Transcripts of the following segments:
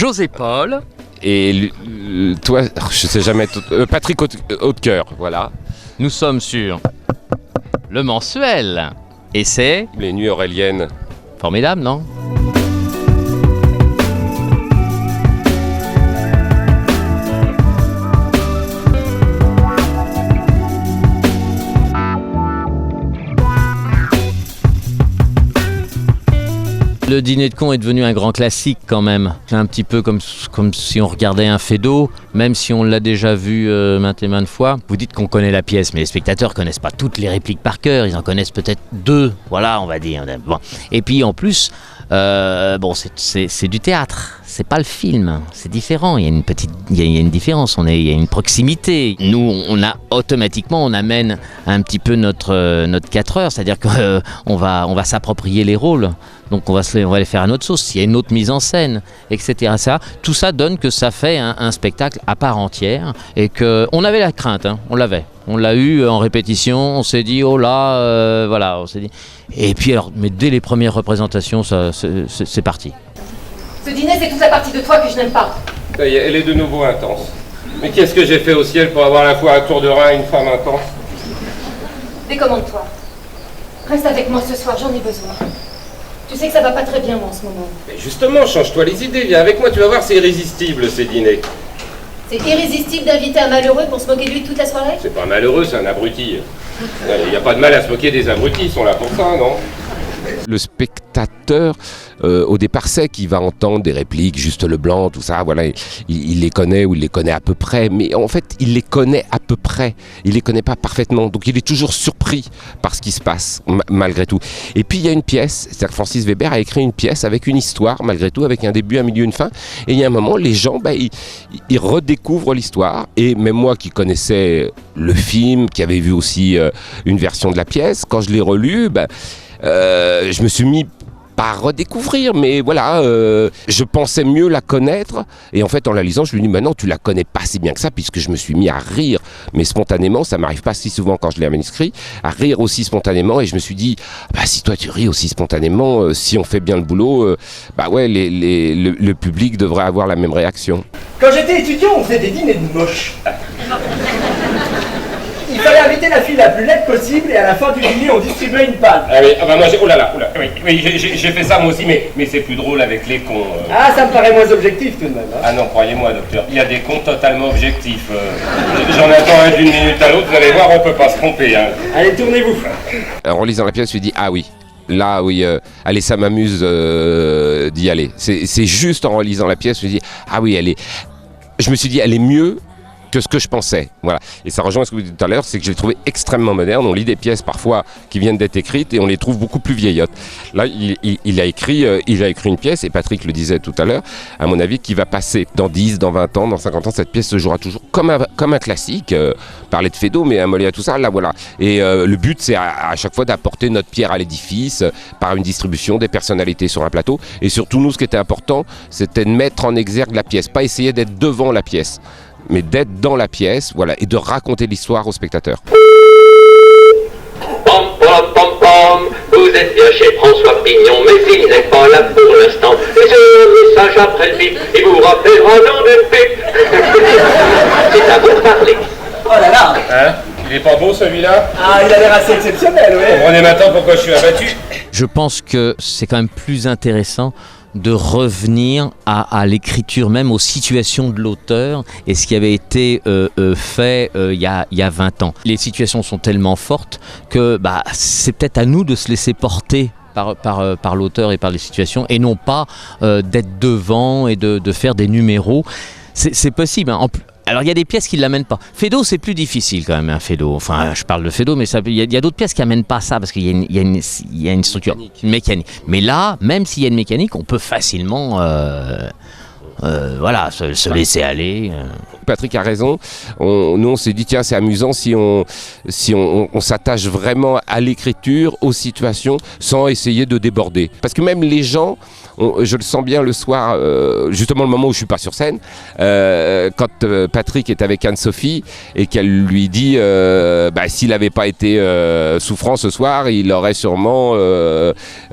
José Paul. Et toi, je sais jamais, Patrick Hautecoeur, voilà. Nous sommes sur le mensuel. Et c'est Les Nuits Auréliennes. formidable, non ? Le dîner de con est devenu un grand classique quand même. C'est un petit peu comme si on regardait un Feydeau, même si on l'a déjà vu maintes et maintes fois. Vous dites qu'on connaît la pièce, mais les spectateurs connaissent pas toutes les répliques par cœur. Ils en connaissent peut-être 2, voilà, on va dire. Bon. Et puis en plus, c'est du théâtre. C'est pas le film, c'est différent. Il y a une différence. Il y a une proximité. Nous, on amène un petit peu notre 4 heures, c'est-à-dire qu'on va s'approprier les rôles. Donc on va les faire à notre sauce. Il y a une autre mise en scène, etc. Tout ça donne que ça fait un spectacle à part entière et que on avait la crainte, on l'avait. On l'a eu en répétition. On s'est dit oh là, voilà. On s'est dit. Et puis alors, mais dès les premières représentations, c'est parti. Ce dîner, c'est toute la partie de toi que je n'aime pas. Ça y est, elle est de nouveau intense. Mais qu'est-ce que j'ai fait au ciel pour avoir à la fois un tour de rein et une femme intense? Décommande-toi. Reste avec moi ce soir, j'en ai besoin. Tu sais que ça va pas très bien moi en ce moment. Mais justement, change-toi les idées, viens avec moi, tu vas voir, c'est irrésistible ces dîners. C'est irrésistible d'inviter un malheureux pour se moquer de lui toute la soirée? C'est pas malheureux, c'est un abruti. Il n'y a pas de mal à se moquer des abrutis, ils sont là pour ça, non? Le spectateur, au départ, sait qu'il va entendre des répliques, Juste Leblanc, tout ça, voilà, il les connaît ou il les connaît à peu près, mais en fait, il les connaît à peu près, il les connaît pas parfaitement, donc il est toujours surpris par ce qui se passe, malgré tout. Et puis il y a une pièce, c'est-à-dire que Francis Weber a écrit une pièce avec une histoire, malgré tout, avec un début, un milieu, une fin, et il y a un moment, les gens, ils redécouvrent l'histoire, et même moi qui connaissais le film, qui avait vu aussi une version de la pièce, quand je l'ai relu, je me suis mis pas à redécouvrir, mais voilà, je pensais mieux la connaître, et en fait en la lisant je me dis non, tu la connais pas si bien que ça, puisque je me suis mis à rire, mais spontanément, ça m'arrive pas si souvent quand je l'ai manuscrit, à rire aussi spontanément, et je me suis dit si toi tu ris aussi spontanément, si on fait bien le boulot, le public devrait avoir la même réaction. Quand j'étais étudiant, on faisait des dîners de moches. Il fallait inviter la fille la plus laide possible et à la fin du dîner, on distribuait une palme. Ah oui, moi j'ai fait ça moi aussi, mais c'est plus drôle avec les cons. Ah, ça me paraît moins objectif tout de même. Ah non, croyez-moi, docteur, il y a des cons totalement objectifs. J'en attends un d'une minute à l'autre, vous allez voir, on peut pas se tromper. Allez, tournez-vous. Alors, en lisant la pièce, je me dis, ah oui. Là, oui, allez, ça m'amuse d'y aller. C'est juste en relisant la pièce, je me dis, ah oui, je me suis dit, elle est mieux que ce que je pensais. Voilà. Et ça rejoint ce que vous dites tout à l'heure, c'est que je l'ai trouvé extrêmement moderne. On lit des pièces parfois qui viennent d'être écrites et on les trouve beaucoup plus vieillottes. Là, il a écrit une pièce, et Patrick le disait tout à l'heure, à mon avis, qui va passer dans 10, dans 20 ans, dans 50 ans, cette pièce se jouera toujours comme un classique. Parler de Feydeau, mais un Molière, tout ça, là, voilà. Et le but, c'est à chaque fois d'apporter notre pierre à l'édifice par une distribution des personnalités sur un plateau. Et surtout, nous, ce qui était important, c'était de mettre en exergue la pièce, pas essayer d'être devant la pièce, mais d'être dans la pièce, voilà, et de raconter l'histoire aux spectateurs. Pom pom pom pom, vous êtes bien chez François Pignon, mais il n'est pas là pour l'instant. Laissez un message après le bip, il vous rappellera dans le pipe. C'est à vous de parler. Oh là là. Hein? Il est pas beau celui-là? Ah, il a l'air assez exceptionnel, oui. Comprenez maintenant pourquoi je suis abattu? Je pense que c'est quand même plus intéressant de revenir à l'écriture, même aux situations de l'auteur et ce qui avait été fait il y a 20 ans. Les situations sont tellement fortes que c'est peut-être à nous de se laisser porter par l'auteur et par les situations, et non pas d'être devant et de faire des numéros. C'est possible, Alors il y a des pièces qui ne l'amènent pas. Feydeau, c'est plus difficile quand même, Feydeau. Enfin, je parle de Feydeau, mais il y a d'autres pièces qui n'amènent pas ça, parce qu'il y a une structure mécanique. Mais là, même s'il y a une mécanique, on peut facilement se laisser aller. Patrick a raison. Nous, on s'est dit, tiens, c'est amusant si on s'attache vraiment à l'écriture, aux situations, sans essayer de déborder. Parce que même les gens, je le sens bien le soir, justement le moment où je suis pas sur scène, quand Patrick est avec Anne-Sophie et qu'elle lui dit s'il n'avait pas été souffrant ce soir, il aurait sûrement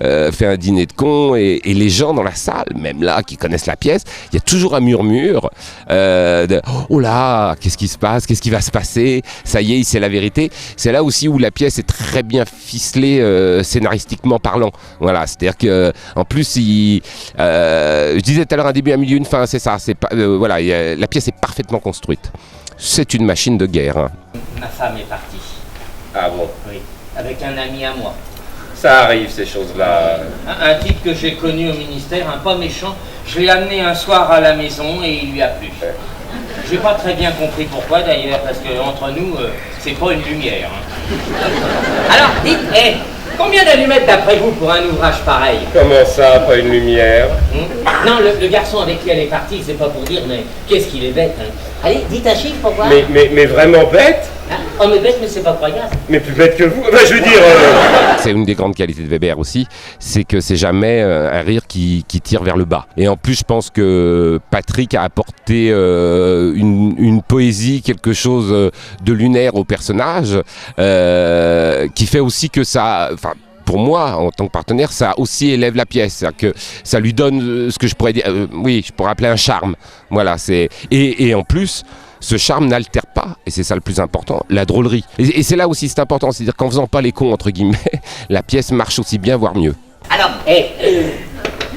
fait un dîner de cons, et les gens dans la salle, même là, qui connaissent la pièce, il y a toujours un murmure de « Oh là, qu'est-ce qui se passe? Qu'est-ce qui va se passer? Ça y est, c'est la vérité. » C'est là aussi où la pièce est très bien ficelée scénaristiquement parlant. Voilà, c'est-à-dire qu'en plus, je disais tout à l'heure un début, un milieu, une fin, c'est ça. La pièce est parfaitement construite. C'est une machine de guerre. Hein. Ma femme est partie. Ah bon? Oui, avec un ami à moi. Ça arrive, ces choses-là. Un type que j'ai connu au ministère, un pas méchant. Je l'ai amené un soir à la maison et il lui a plu. J'ai pas très bien compris pourquoi d'ailleurs, parce que entre nous, c'est pas une lumière. Hein. Alors, dites, combien d'allumettes d'après vous pour un ouvrage pareil? Comment ça, pas une lumière? Non, le garçon avec qui elle est partie, c'est pas pour dire, mais qu'est-ce qu'il est bête. Hein. Allez, dites un chiffre pour voir. Mais vraiment bête? Oh, mais bête, mais c'est pas croyable. Mais plus bête que vous. Enfin, je veux dire. C'est une des grandes qualités de Weber aussi, c'est que c'est jamais un rire qui tire vers le bas. Et en plus, je pense que Patrick a apporté une poésie, quelque chose de lunaire au personnage, qui fait aussi que ça. Enfin, pour moi, en tant que partenaire, ça aussi élève la pièce, c'est-à-dire que ça lui donne ce que je pourrais dire, je pourrais appeler un charme. Voilà, et en plus, ce charme n'altère pas, et c'est ça le plus important, la drôlerie. Et c'est là aussi c'est important, c'est-à-dire qu'en faisant pas les cons, entre guillemets, la pièce marche aussi bien, voire mieux. Alors,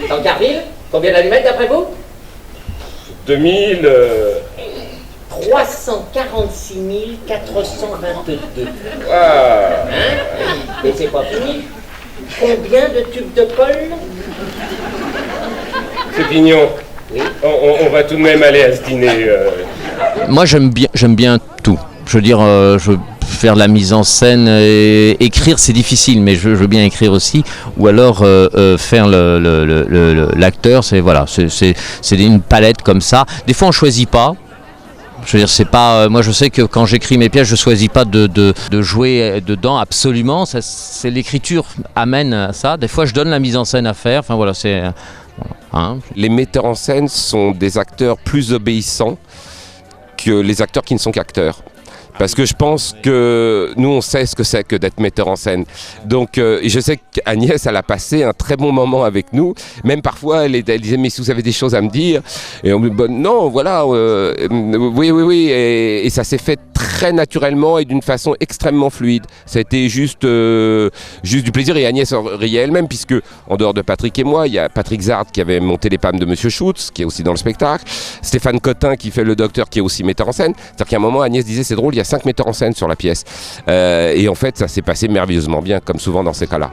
Tancarville, combien d'allumettes d'après vous? 2000... 346 422. Ah. Hein? Et c'est pas fini. Combien de tubes de colle? C'est Pignon. Oui. On va tout de même aller à ce dîner. Moi, j'aime bien tout. Je veux dire, faire de la mise en scène, écrire, c'est difficile, mais je veux bien écrire aussi. Ou alors faire l'acteur, c'est une palette comme ça. Des fois, on choisit pas. Je veux dire, c'est pas. Moi, je sais que quand j'écris mes pièces, je choisis pas de jouer dedans absolument. C'est l'écriture amène à ça. Des fois, je donne la mise en scène à faire. Enfin voilà, c'est. Hein. Les metteurs en scène sont des acteurs plus obéissants que les acteurs qui ne sont qu'acteurs. Parce que je pense que nous, on sait ce que c'est que d'être metteur en scène. Donc, et je sais qu'Agnès, elle a passé un très bon moment avec nous. Même parfois, elle disait, mais si vous avez des choses à me dire. Et on me dit, non, voilà, oui. Et ça s'est fait très naturellement et d'une façon extrêmement fluide. Ça a été juste du plaisir. Et Agnès riait elle-même, puisque en dehors de Patrick et moi, il y a Patrick Zard qui avait monté les Pâmes de Monsieur Schutz, qui est aussi dans le spectacle. Stéphane Cotin qui fait le docteur, qui est aussi metteur en scène. C'est-à-dire qu'à un moment, Agnès disait, c'est drôle, il y a 5 metteurs en scène sur la pièce. Et en fait, ça s'est passé merveilleusement bien, comme souvent dans ces cas-là.